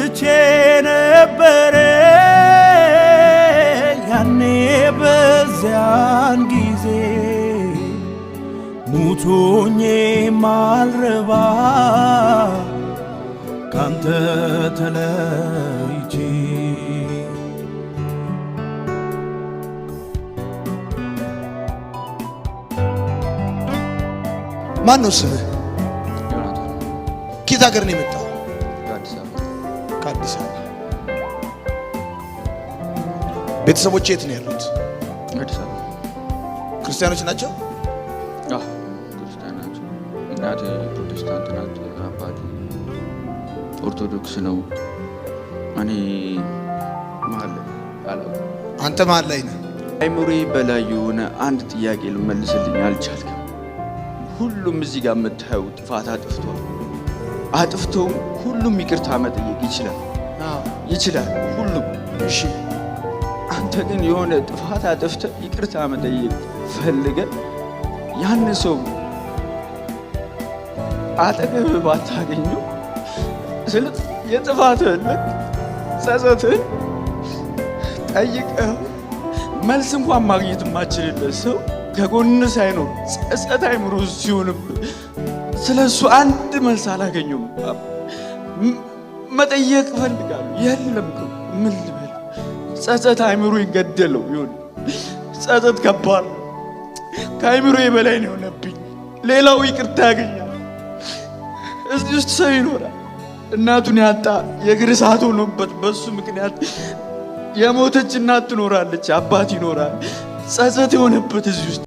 ጠፍቼ ነበረ ያኔ በዚያን ጊዜ ሙቶኜ ማልረባ ካንተ ተለይቼ ማን ነው ስምህ? ከየት ሀገር ነው የመጣው? ከአዲስ አበባ። ቤተሰቦች የት ነው ያሉት? አዲስ አበባ። ክርስቲያኖች ናቸው? አዎ ክርስቲያን ናቸው። እናቴ ፕሮቴስታንት ናት፣ አባቴ ኦርቶዶክስ ነው። እኔ መሀል ላይ አላውቅም። አንተ መሀል ላይ ነህ። አይምሮዬ በላይ የሆነ አንድ ጥያቄ ልመልስልኝ አልቻልክም። ሁሉም እዚህ ጋር የምታየው ጥፋት አጥፍተው ሁሉም ይቅርታ መጠየቅ ይችላል ሁሉም። እሺ አንተ ግን የሆነ ጥፋት አጥፍተህ ይቅርታ መጠየቅ ፈልገህ ያን ሰው አጠገብ ባታገኘው ስለ የጥፋትህን ጸጸትህን ጠይቀህ መልስ እንኳን ማግኘት የማትችልለት ሰው ከጎን ሳይኖር ጸጸት አይምሮ ሲሆንብህ ስለሱ አንድ መልስ አላገኘሁም። መጠየቅ እፈልጋለሁ። የለም ምን ልበል? ጸጸት አይምሮ ይገደለው ይሁን። ጸጸት ከባድ ነው። ከአይምሮዬ በላይ ነው የሆነብኝ። ሌላው ይቅርታ ያገኛል። እዚህ ውስጥ ሰው ይኖራል እናቱን ያጣ የእግር እሳት ሆኖበት በሱ ምክንያት የሞተች እናት ትኖራለች፣ አባት ይኖራል። ጸጸት የሆነበት እዚህ ውስጥ